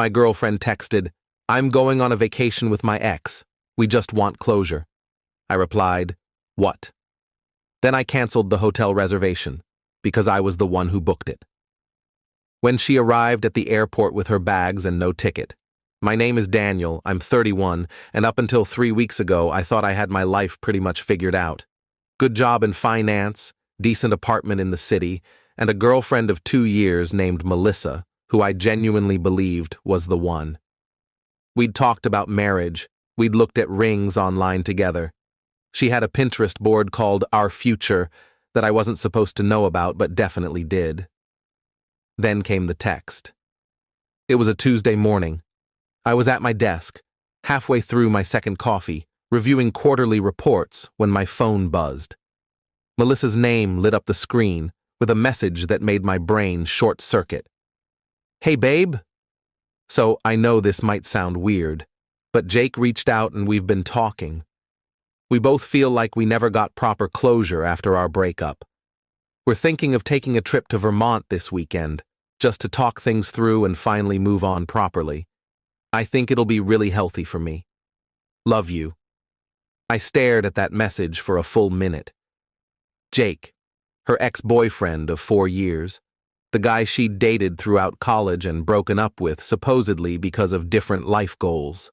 My girlfriend texted, "I'm going on a vacation with my ex. We just want closure." I replied, "What?" Then I canceled the hotel reservation, because I was the one who booked it. When she arrived at the airport with her bags and no ticket, "My name is Daniel, I'm 31, and up until 3 weeks ago I thought I had my life pretty much figured out. Good job in finance, decent apartment in the city, and a girlfriend of 2 years named Melissa, who I genuinely believed was the one. We'd talked about marriage, we'd looked at rings online together. She had a Pinterest board called Our Future that I wasn't supposed to know about but definitely did." Then came the text. It was a Tuesday morning. I was at my desk, halfway through my second coffee, reviewing quarterly reports when my phone buzzed. Melissa's name lit up the screen with a message that made my brain short-circuit. "Hey, babe." So I know this might sound weird, but Jake reached out and we've been talking. We both feel like we never got proper closure after our breakup. We're thinking of taking a trip to Vermont this weekend, just to talk things through and finally move on properly. I think it'll be really healthy for me. Love you. I stared at that message for a full minute. Jake, her ex-boyfriend of 4 years, the guy she'd dated throughout college and broken up with supposedly because of different life goals.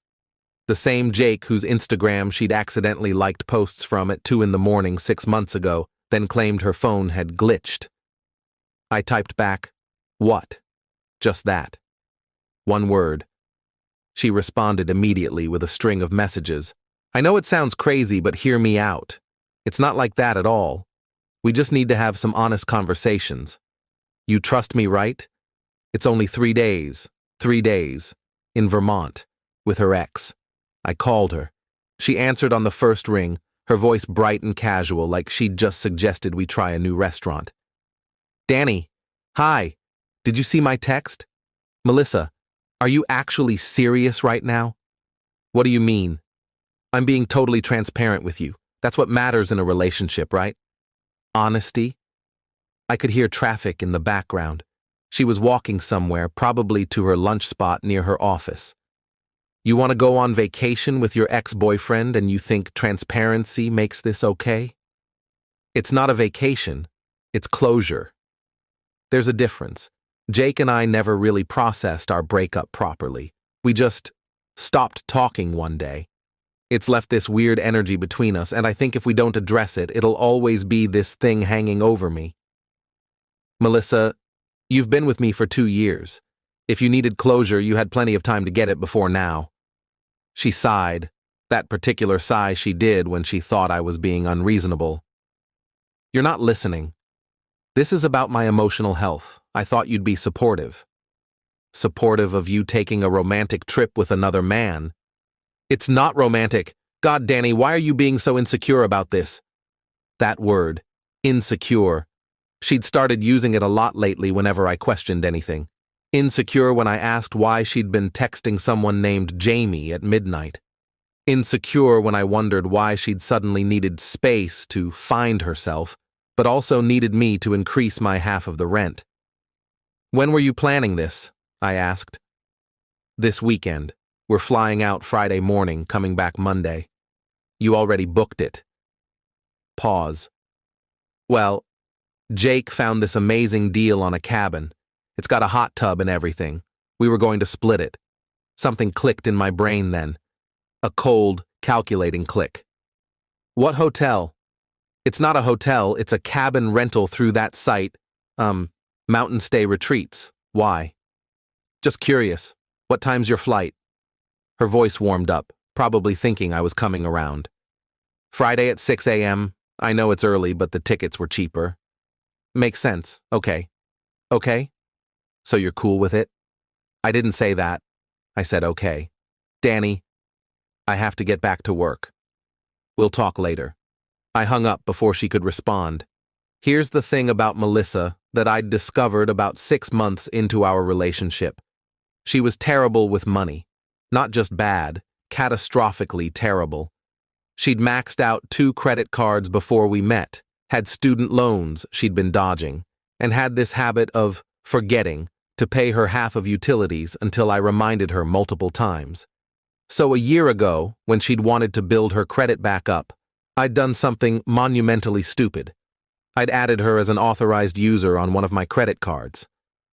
The same Jake whose Instagram she'd accidentally liked posts from at 2 a.m. 6 months ago, then claimed her phone had glitched. I typed back, "What?" Just that. One word. She responded immediately with a string of messages. "I know it sounds crazy, but hear me out. It's not like that at all. We just need to have some honest conversations. You trust me, right? It's only 3 days, in Vermont, with her ex." I called her. She answered on the first ring, her voice bright and casual like she'd just suggested we try a new restaurant. "Danny, hi. Did you see my text? Melissa, are you actually serious right now?" "What do you mean?" "I'm being totally transparent with you. That's what matters in a relationship, right? Honesty." I could hear traffic in the background. She was walking somewhere, probably to her lunch spot near her office. "You want to go on vacation with your ex-boyfriend and you think transparency makes this okay?" "It's not a vacation. It's closure. There's a difference. Jake and I never really processed our breakup properly. We just stopped talking one day. It's left this weird energy between us, and I think if we don't address it, it'll always be this thing hanging over me. Melissa, you've been with me for 2 years. If you needed closure, you had plenty of time to get it before now." She sighed, that particular sigh she did when she thought I was being unreasonable. "You're not listening. This is about my emotional health. I thought you'd be supportive." "Supportive of you taking a romantic trip with another man?" "It's not romantic. God, Danny, why are you being so insecure about this?" That word, insecure. She'd started using it a lot lately whenever I questioned anything. Insecure when I asked why she'd been texting someone named Jamie at midnight. Insecure when I wondered why she'd suddenly needed space to find herself, but also needed me to increase my half of the rent. "When were you planning this?" I asked. "This weekend. We're flying out Friday morning, coming back Monday." "You already booked it." Pause. "Well, Jake found this amazing deal on a cabin. It's got a hot tub and everything. We were going to split it." Something clicked in my brain then. A cold, calculating click. "What hotel?" "It's not a hotel, it's a cabin rental through that site. Mountain Stay Retreats. Why?" "Just curious. What time's your flight?" Her voice warmed up, probably thinking I was coming around. "Friday at 6 a.m. I know it's early, but the tickets were cheaper." "Makes sense. Okay." "Okay? So you're cool with it?" "I didn't say that. I said okay. Danny, I have to get back to work. We'll talk later." I hung up before she could respond. Here's the thing about Melissa that I'd discovered about 6 months into our relationship. She was terrible with money. Not just bad, catastrophically terrible. She'd maxed out 2 credit cards before we met, had student loans she'd been dodging, and had this habit of forgetting, to pay her half of utilities until I reminded her multiple times. So a year ago, when she'd wanted to build her credit back up, I'd done something monumentally stupid. I'd added her as an authorized user on one of my credit cards,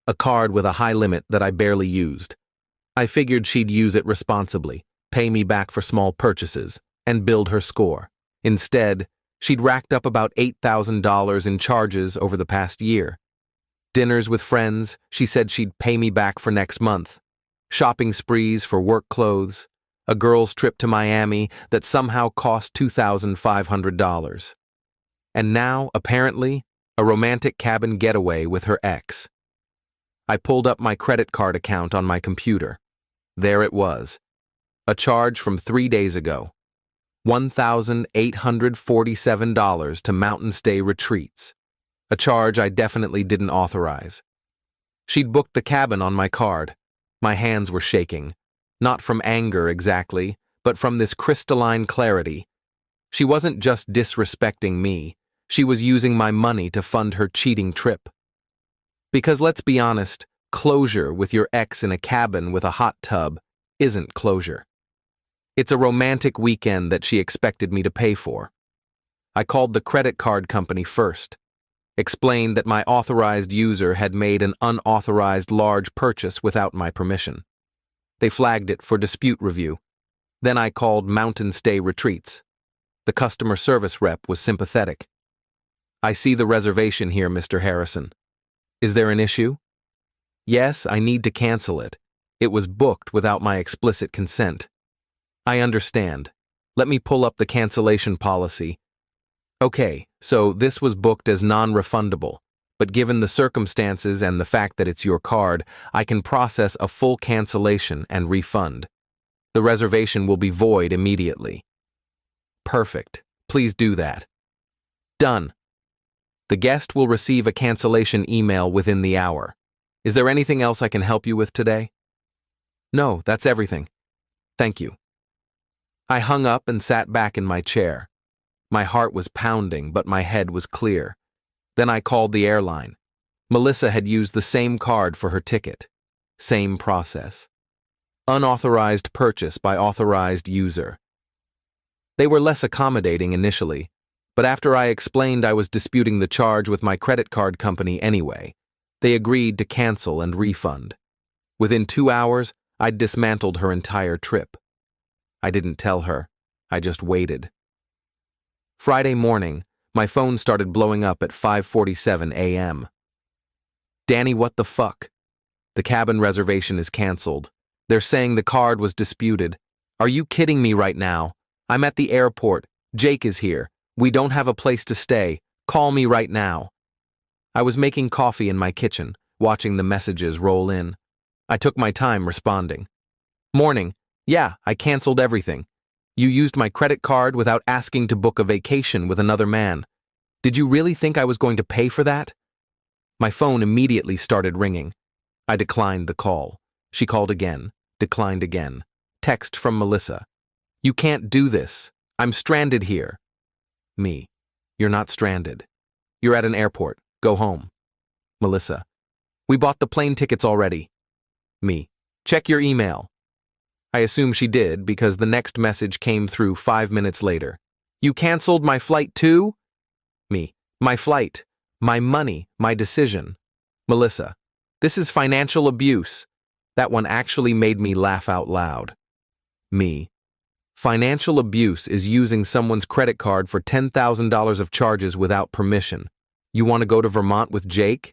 a card with a high limit that I barely used. I figured she'd use it responsibly, pay me back for small purchases, and build her score. Instead, she'd racked up about $8,000 in charges over the past year. Dinners with friends, she said she'd pay me back for next month. Shopping sprees for work clothes. A girl's trip to Miami that somehow cost $2,500. And now, apparently, a romantic cabin getaway with her ex. I pulled up my credit card account on my computer. There it was. A charge from 3 days ago. $1,847 to Mountain Stay Retreats. A charge I definitely didn't authorize. She'd booked the cabin on my card. My hands were shaking. Not from anger exactly, but from this crystalline clarity. She wasn't just disrespecting me. She was using my money to fund her cheating trip. Because let's be honest, closure with your ex in a cabin with a hot tub isn't closure. It's a romantic weekend that she expected me to pay for. I called the credit card company first, explained that my authorized user had made an unauthorized large purchase without my permission. They flagged it for dispute review. Then I called Mountain Stay Retreats. The customer service rep was sympathetic. "I see the reservation here, Mr. Harrison. Is there an issue?" "Yes, I need to cancel it. It was booked without my explicit consent." "I understand. Let me pull up the cancellation policy." "Okay, so this was booked as non-refundable, but given the circumstances and the fact that it's your card, I can process a full cancellation and refund. The reservation will be void immediately." "Perfect. Please do that." "Done. The guest will receive a cancellation email within the hour. Is there anything else I can help you with today?" "No, that's everything. Thank you." I hung up and sat back in my chair. My heart was pounding, but my head was clear. Then I called the airline. Melissa had used the same card for her ticket. Same process. Unauthorized purchase by authorized user. They were less accommodating initially, but after I explained I was disputing the charge with my credit card company anyway, they agreed to cancel and refund. Within 2 hours, I'd dismantled her entire trip. I didn't tell her. I just waited. Friday morning, my phone started blowing up at 5:47 a.m. "Danny, what the fuck? The cabin reservation is canceled. They're saying the card was disputed. Are you kidding me right now? I'm at the airport. Jake is here. We don't have a place to stay. Call me right now." I was making coffee in my kitchen, watching the messages roll in. I took my time responding. "Morning. Yeah, I canceled everything. You used my credit card without asking to book a vacation with another man. Did you really think I was going to pay for that?" My phone immediately started ringing. I declined the call. She called again, declined again. Text from Melissa. "You can't do this. I'm stranded here." Me. "You're not stranded. You're at an airport. Go home." Melissa. "We bought the plane tickets already." Me. "Check your email." I assume she did because the next message came through 5 minutes later. "You canceled my flight too?" Me. "My flight, my money, my decision." Melissa. "This is financial abuse." That one actually made me laugh out loud. Me. "Financial abuse is using someone's credit card for $10,000 of charges without permission. You want to go to Vermont with Jake?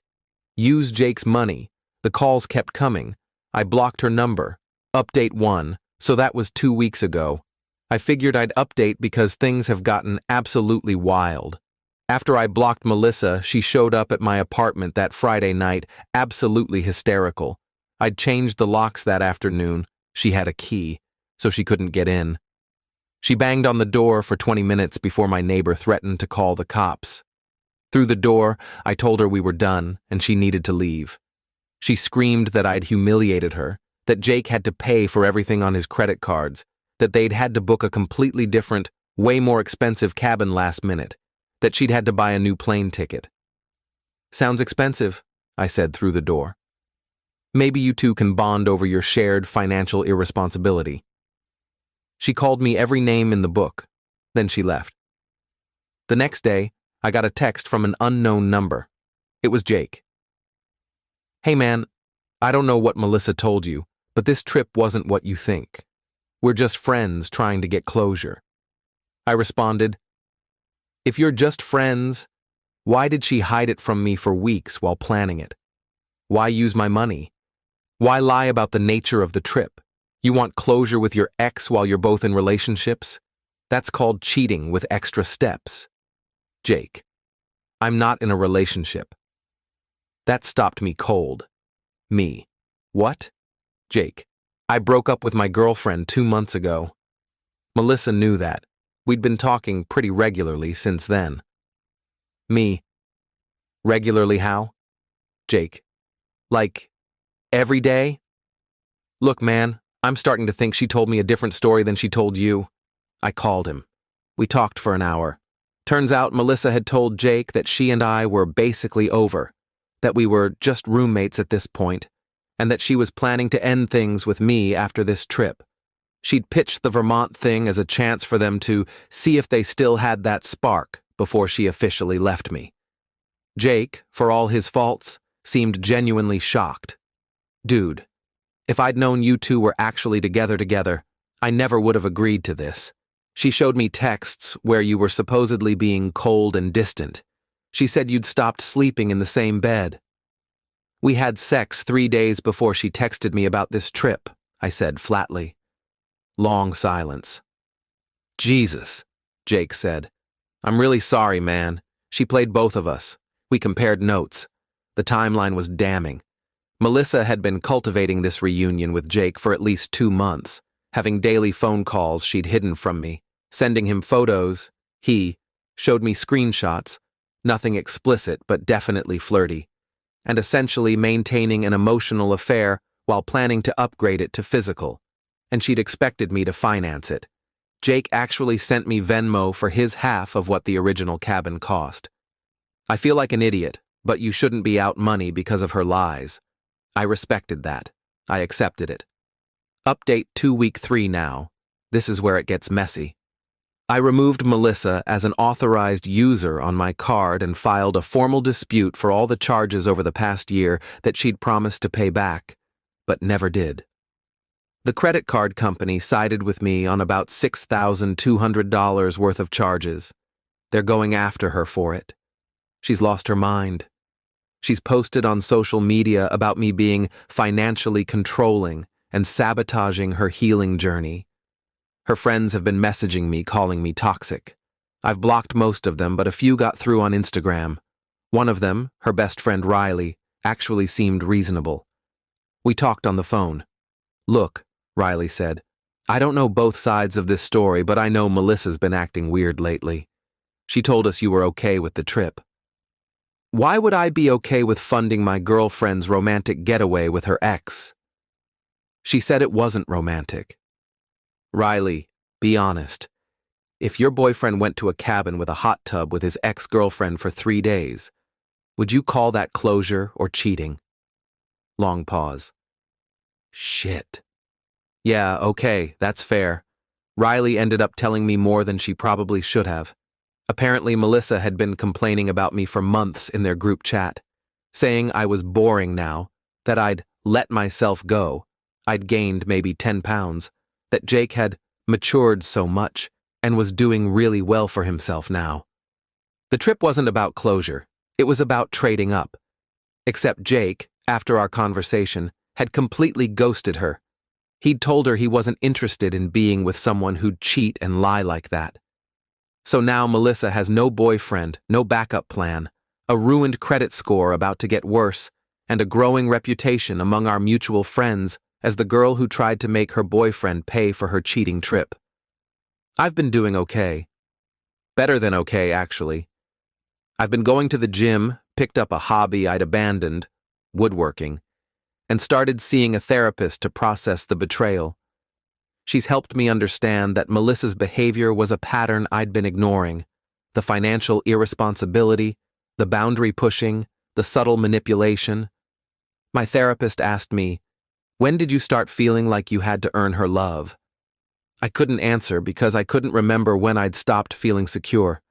Use Jake's money. The calls kept coming. I blocked her number. Update 1, so that was 2 weeks ago. I figured I'd update because things have gotten absolutely wild. After I blocked Melissa, she showed up at my apartment that Friday night, absolutely hysterical. I'd changed the locks that afternoon. She had a key, so she couldn't get in. She banged on the door for 20 minutes before my neighbor threatened to call the cops. Through the door, I told her we were done and she needed to leave. She screamed that I'd humiliated her, that Jake had to pay for everything on his credit cards, that they'd had to book a completely different, way more expensive cabin last minute, that she'd had to buy a new plane ticket. "Sounds expensive," I said through the door. Maybe you two can bond over your shared financial irresponsibility. She called me every name in the book. Then she left. The next day, I got a text from an unknown number. It was Jake. Hey man, I don't know what Melissa told you, but this trip wasn't what you think. We're just friends trying to get closure. I responded, if you're just friends, why did she hide it from me for weeks while planning it? Why use my money? Why lie about the nature of the trip? You want closure with your ex while you're both in relationships? That's called cheating with extra steps. Jake, I'm not in a relationship. That stopped me cold. Me. What? Jake, I broke up with my girlfriend 2 months ago. Melissa knew that. We'd been talking pretty regularly since then. Me. Regularly how? Jake. Like, every day? Look, man, I'm starting to think she told me a different story than she told you. I called him. We talked for an hour. Turns out Melissa had told Jake that she and I were basically over, that we were just roommates at this point, and that she was planning to end things with me after this trip. She'd pitched the Vermont thing as a chance for them to see if they still had that spark before she officially left me. Jake, for all his faults, seemed genuinely shocked. Dude, if I'd known you two were actually together, I never would have agreed to this. She showed me texts where you were supposedly being cold and distant. She said you'd stopped sleeping in the same bed. We had sex 3 days before she texted me about this trip, I said flatly. Long silence. Jesus, Jake said. I'm really sorry, man. She played both of us. We compared notes. The timeline was damning. Melissa had been cultivating this reunion with Jake for at least 2 months, having daily phone calls she'd hidden from me, sending him photos. He showed me screenshots, nothing explicit but definitely flirty, and essentially maintaining an emotional affair while planning to upgrade it to physical, and she'd expected me to finance it. Jake actually sent me Venmo for his half of what the original cabin cost. I feel like an idiot, but you shouldn't be out money because of her lies. I respected that. I accepted it. Update to week 3 now. This is where it gets messy. I removed Melissa as an authorized user on my card and filed a formal dispute for all the charges over the past year that she'd promised to pay back, but never did. The credit card company sided with me on about $6,200 worth of charges. They're going after her for it. She's lost her mind. She's posted on social media about me being financially controlling and sabotaging her healing journey. Her friends have been messaging me, calling me toxic. I've blocked most of them, but a few got through on Instagram. One of them, her best friend Riley, actually seemed reasonable. We talked on the phone. Look, Riley said, I don't know both sides of this story, but I know Melissa's been acting weird lately. She told us you were okay with the trip. Why would I be okay with funding my girlfriend's romantic getaway with her ex? She said it wasn't romantic. Riley, be honest. If your boyfriend went to a cabin with a hot tub with his ex-girlfriend for 3 days, would you call that closure or cheating? Long pause. Shit. Yeah, okay, that's fair. Riley ended up telling me more than she probably should have. Apparently, Melissa had been complaining about me for months in their group chat, saying I was boring now, that I'd let myself go, I'd gained maybe 10 pounds, that Jake had matured so much and was doing really well for himself now. The trip wasn't about closure, it was about trading up. Except Jake, after our conversation, had completely ghosted her. He'd told her he wasn't interested in being with someone who'd cheat and lie like that. So now Melissa has no boyfriend, no backup plan, a ruined credit score about to get worse, and a growing reputation among our mutual friends as the girl who tried to make her boyfriend pay for her cheating trip. I've been doing okay. Better than okay, actually. I've been going to the gym, picked up a hobby I'd abandoned, woodworking, and started seeing a therapist to process the betrayal. She's helped me understand that Melissa's behavior was a pattern I'd been ignoring, the financial irresponsibility, the boundary pushing, the subtle manipulation. My therapist asked me, "When did you start feeling like you had to earn her love?" I couldn't answer because I couldn't remember when I'd stopped feeling secure.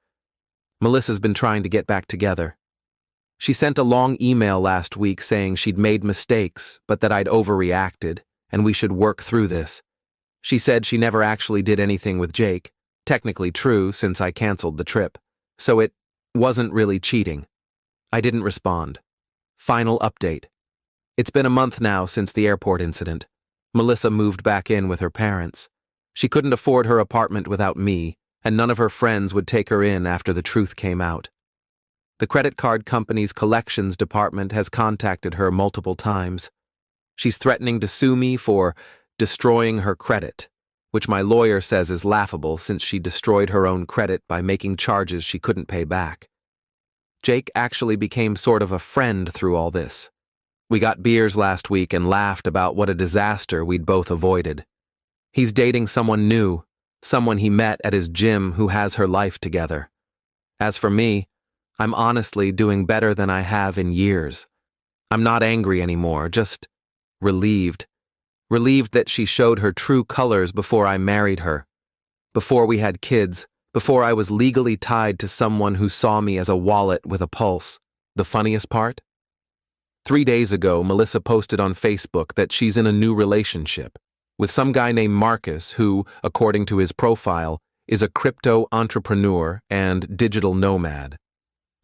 Melissa's been trying to get back together. She sent a long email last week saying she'd made mistakes, but that I'd overreacted, and we should work through this. She said she never actually did anything with Jake, technically true since I canceled the trip, so it wasn't really cheating. I didn't respond. Final update. It's been a month now since the airport incident. Melissa moved back in with her parents. She couldn't afford her apartment without me, and none of her friends would take her in after the truth came out. The credit card company's collections department has contacted her multiple times. She's threatening to sue me for destroying her credit, which my lawyer says is laughable since she destroyed her own credit by making charges she couldn't pay back. Jake actually became sort of a friend through all this. We got beers last week and laughed about what a disaster we'd both avoided. He's dating someone new, someone he met at his gym who has her life together. As for me, I'm honestly doing better than I have in years. I'm not angry anymore, just relieved. Relieved that she showed her true colors before I married her. Before we had kids, before I was legally tied to someone who saw me as a wallet with a pulse. The funniest part? 3 days ago, Melissa posted on Facebook that she's in a new relationship with some guy named Marcus who, according to his profile, is a crypto entrepreneur and digital nomad.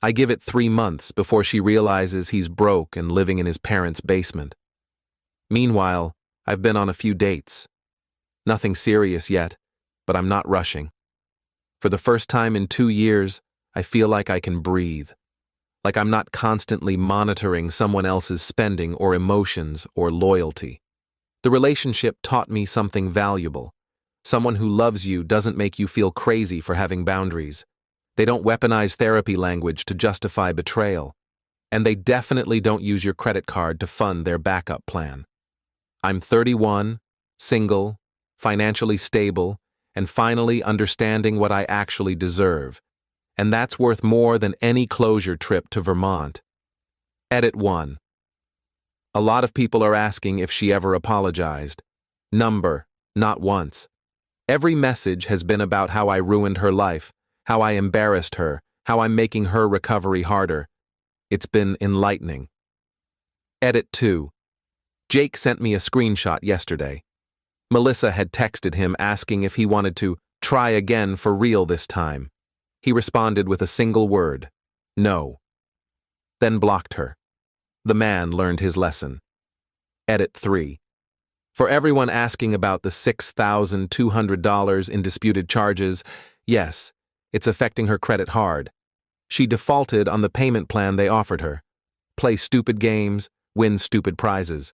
I give it 3 months before she realizes he's broke and living in his parents' basement. Meanwhile, I've been on a few dates. Nothing serious yet, but I'm not rushing. For the first time in 2 years, I feel like I can breathe. Like I'm not constantly monitoring someone else's spending or emotions or loyalty. The relationship taught me something valuable. Someone who loves you doesn't make you feel crazy for having boundaries. They don't weaponize therapy language to justify betrayal. And they definitely don't use your credit card to fund their backup plan. I'm 31, single, financially stable, and finally understanding what I actually deserve. And that's worth more than any closure trip to Vermont. Edit 1. A lot of people are asking if she ever apologized. Number, not once. Every message has been about how I ruined her life, how I embarrassed her, how I'm making her recovery harder. It's been enlightening. Edit 2. Jake sent me a screenshot yesterday. Melissa had texted him asking if he wanted to try again for real this time. He responded with a single word, no. Then blocked her. The man learned his lesson. Edit 3. For everyone asking about the $6,200 in disputed charges, yes, it's affecting her credit hard. She defaulted on the payment plan they offered her. Play stupid games, win stupid prizes.